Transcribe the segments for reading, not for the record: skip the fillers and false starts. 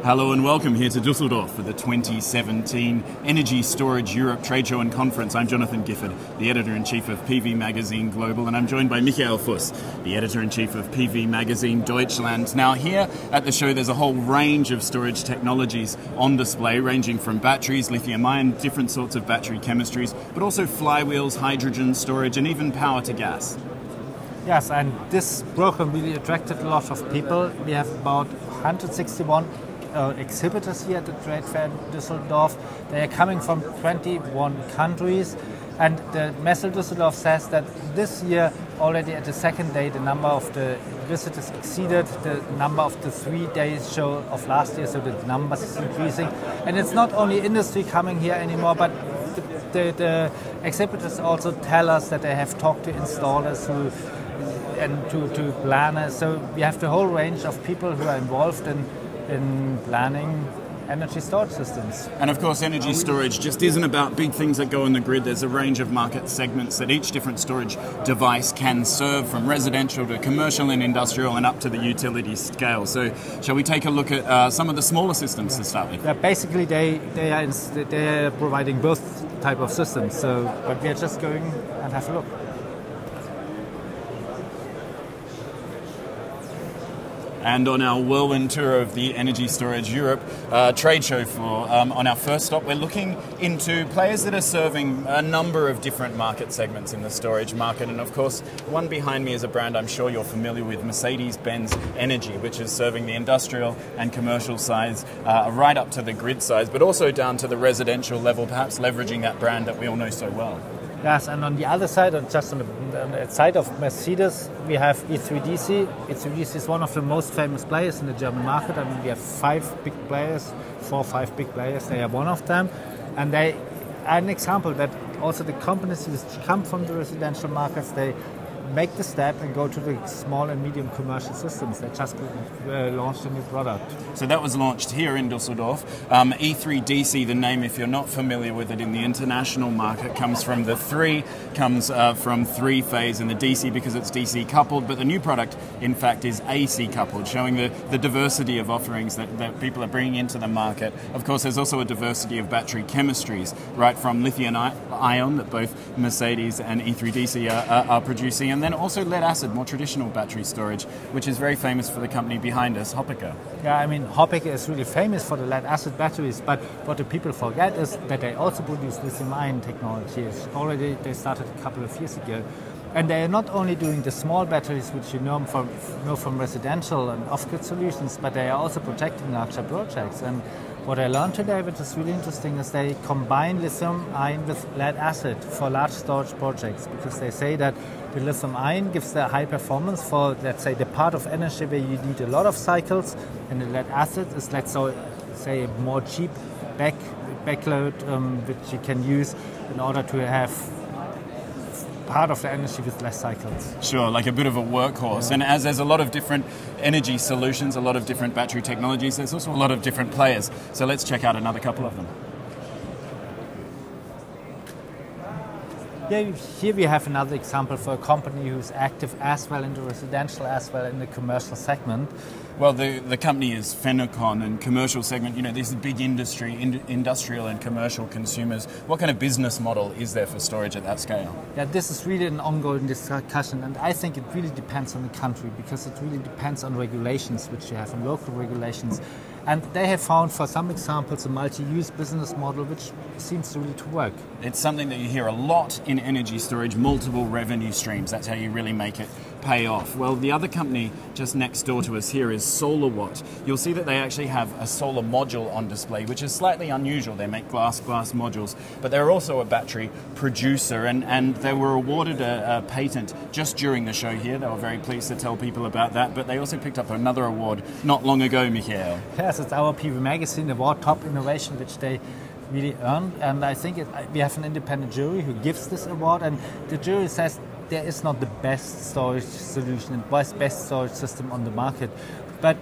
Hello and welcome here to Düsseldorf for the 2017 Energy Storage Europe Trade Show and Conference. I'm Jonathan Gifford, the Editor-in-Chief of PV Magazine Global, and I'm joined by Michael Fuhs, the Editor-in-Chief of PV Magazine Deutschland. Now here at the show there's a whole range of storage technologies on display, ranging from batteries, lithium-ion, different sorts of battery chemistries, but also flywheels, hydrogen storage, and even power to gas. Yes, and this program really attracted a lot of people. We have about 161 exhibitors here at the trade fair in Düsseldorf. They are coming from 21 countries, and the Messe Düsseldorf says that this year, already at the second day, the number of the visitors exceeded the number of the 3 days show of last year, so the numbers is increasing. And it's not only industry coming here anymore, but the exhibitors also tell us that they have talked to installers and to planners. So we have the whole range of people who are involved in planning energy storage systems. And of course, energy storage just isn't about big things that go on the grid. There's a range of market segments that each different storage device can serve, from residential to commercial and industrial and up to the utility scale. So shall we take a look at some of the smaller systems to start with? Yeah, basically they are providing both type of systems. So, but we are just going and have a look. And on our whirlwind tour of the Energy Storage Europe trade show floor, on our first stop, we're looking into players that are serving a number of different market segments in the storage market. And of course, one behind me is a brand I'm sure you're familiar with, Mercedes-Benz Energy, which is serving the industrial and commercial sides right up to the grid size, but also down to the residential level, perhaps leveraging that brand that we all know so well. Yes, and on the other side, just on the side of Mercedes, we have E3DC. E3DC is one of the most famous players in the German market. I mean, we have 5 big players, 4 or 5 big players. They are one of them. And they are an example that also the companies who come from the residential markets, they make the step and go to the small and medium commercial systems. They just launched a new product. So that was launched here in Düsseldorf. E3DC, the name, if you're not familiar with it in the international market, comes from from three-phase, and the DC because it's DC coupled, but the new product, in fact, is AC coupled, showing the diversity of offerings that people are bringing into the market. Of course, there's also a diversity of battery chemistries, right from lithium-ion that both Mercedes and E3DC are producing, and then also lead-acid, more traditional battery storage, which is very famous for the company behind us, Hoppecke. Yeah, I mean, Hoppecke is really famous for the lead-acid batteries, but what the people forget is that they also produce lithium-ion technologies. Already they started a couple of years ago. And they are not only doing the small batteries, which you know from residential and off-grid solutions, but they are also protecting larger projects. And what I learned today, which is really interesting, is they combine lithium-ion with lead-acid for large storage projects, because they say that the lithium-ion gives the high performance for, let's say, the part of energy where you need a lot of cycles, and the lead-acid is, let's say, a more cheap backload, which you can use in order to have part of the energy with less cycles. Sure, like a bit of a workhorse. Yeah. And as there's a lot of different energy solutions, a lot of different battery technologies, there's also a lot of different players. So let's check out another couple of them. Yeah, here we have another example for a company who's active as well in the residential as well in the commercial segment. Well, the company is Fenocon, and commercial segment, you know, this is big industry, industrial and commercial consumers. What kind of business model is there for storage at that scale? Yeah, this is really an ongoing discussion, and I think it really depends on the country, because it really depends on regulations, which you have, and local regulations. And they have found, for some examples, a multi-use business model which seems really to work. It's something that you hear a lot in energy storage, multiple revenue streams. That's how you really make it pay off. Well, the other company just next door to us here is SolarWatt. You'll see that they actually have a solar module on display, which is slightly unusual. They make glass modules, but they're also a battery producer, and they were awarded a patent just during the show here. They were very pleased to tell people about that, but they also picked up another award not long ago, Michael. Yes, it's our PV Magazine Award, Top Innovation, which they really earned, and I think we have an independent jury who gives this award, and the jury says there is not the best storage solution and best storage system on the market, but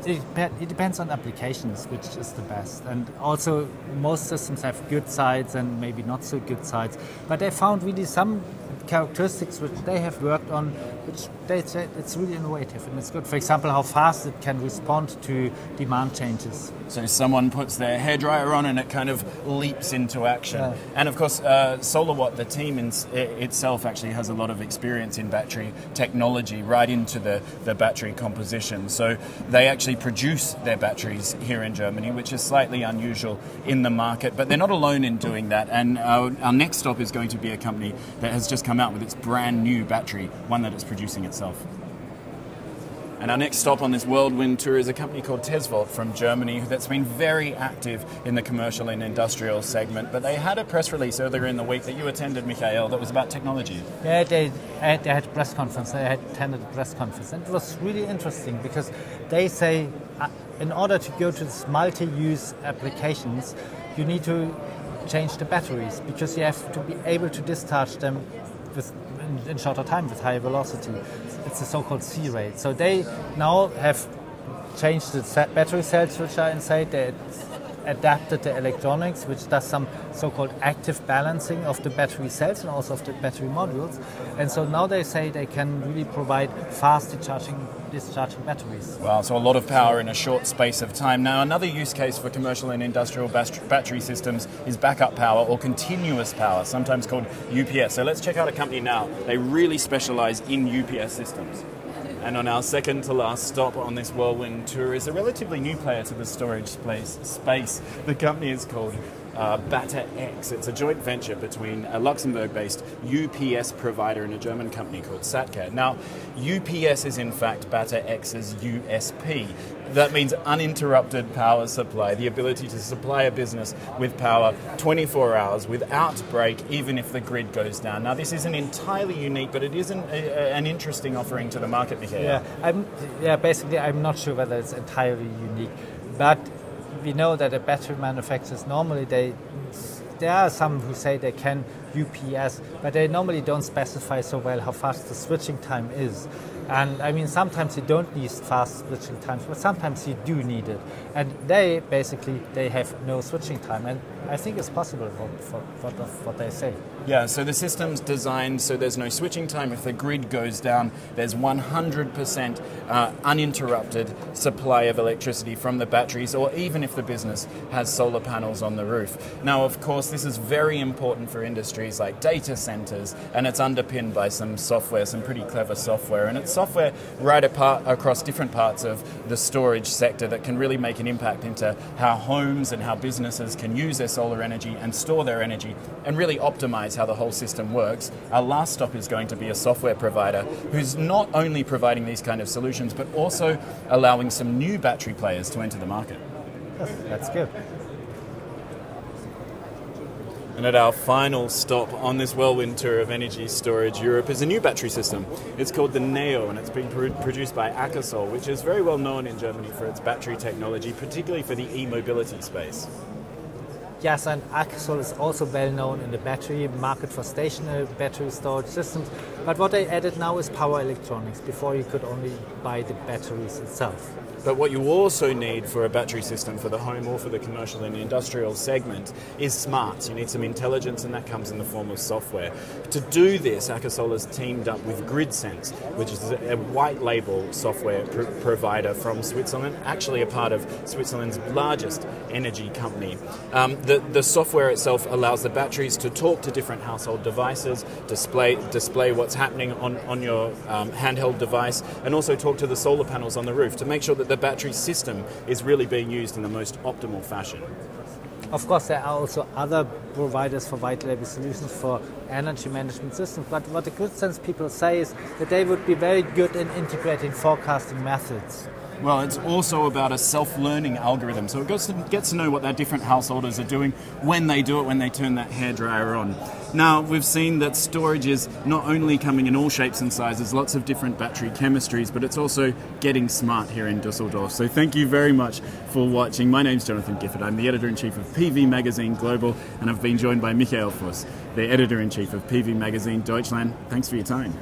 it depends on applications which is the best. And also most systems have good sides and maybe not so good sides, but they found really some characteristics which they have worked on, which they say it's really innovative and it's good. For example, how fast it can respond to demand changes. So someone puts their hairdryer on and it kind of leaps into action. Yeah. And of course, SolarWatt, the team itself actually has a lot of experience in battery technology right into the battery composition. So they actually produce their batteries here in Germany, which is slightly unusual in the market. But they're not alone in doing that. And our next stop is going to be a company that has just come out with its brand new battery, one that it's producing itself. And our next stop on this whirlwind tour is a company called Tesvolt from Germany that's been very active in the commercial and industrial segment. But they had a press release earlier in the week that you attended, Michael, that was about technology. Yeah, they had a press conference. They had attended a press conference. And it was really interesting because they say in order to go to these multi-use applications, you need to change the batteries because you have to be able to discharge them in shorter time with higher velocity. It's the so-called C rate. So they now have changed the battery cells which are inside. They adapted the electronics, which does some so-called active balancing of the battery cells and also of the battery modules. And so now they say they can really provide fast discharging batteries. Wow, so a lot of power in a short space of time. Now, another use case for commercial and industrial battery systems is backup power or continuous power, sometimes called UPS. So let's check out a company now. They really specialize in UPS systems. And on our second to last stop on this whirlwind tour is a relatively new player to the storage space. The company is called BatterX. It's a joint venture between a Luxembourg-based UPS provider and a German company called Satker. Now, UPS is in fact BatterX's USP. That means uninterrupted power supply, the ability to supply a business with power 24 hours without break, even if the grid goes down. Now, this isn't entirely unique, but it is an interesting offering to the market, Michael. Basically, I'm not sure whether it's entirely unique, but we know that the battery manufacturers normally there are some who say they can UPS, but they normally don't specify so well how fast the switching time is. And I mean, sometimes you don't need fast switching times, but sometimes you do need it. And they have no switching time. And I think it's possible for what they say. Yeah, so the system's designed so there's no switching time. If the grid goes down, there's 100% uninterrupted supply of electricity from the batteries, or even if the business has solar panels on the roof. Now, of course, this is very important for industries like data centers, and it's underpinned by some software, some pretty clever software. And it's software right across different parts of the storage sector that can really make an impact into how homes and how businesses can use their solar energy and store their energy and really optimize how the whole system works. Our last stop is going to be a software provider who's not only providing these kind of solutions, but also allowing some new battery players to enter the market. That's good. And at our final stop on this whirlwind tour of Energy Storage Europe is a new battery system. It's called the Neo, and it's been produced by Akasol, which is very well known in Germany for its battery technology, particularly for the e-mobility space. Yes, and Akasol is also well known in the battery market for stationary battery storage systems. But what they added now is power electronics. Before you could only buy the batteries itself. But what you also need for a battery system for the home or for the commercial and industrial segment is smarts. You need some intelligence, and that comes in the form of software. To do this, Akasol has teamed up with GridSense, which is a white label software provider from Switzerland, actually a part of Switzerland's largest energy company. The software itself allows the batteries to talk to different household devices, display what's happening on your handheld device, and also talk to the solar panels on the roof to make sure that the battery system is really being used in the most optimal fashion. Of course, there are also other providers for white label solutions for energy management systems, but what the GridSense people say is that they would be very good in integrating forecasting methods. Well, it's also about a self-learning algorithm, so it gets to know what their different householders are doing when they do it, when they turn that hairdryer on. Now, we've seen that storage is not only coming in all shapes and sizes, lots of different battery chemistries, but it's also getting smart here in Dusseldorf. So thank you very much for watching. My name's Jonathan Gifford. I'm the Editor-in-Chief of PV Magazine Global, and I've been joined by Michael Fuhs, the Editor-in-Chief of PV Magazine Deutschland. Thanks for your time.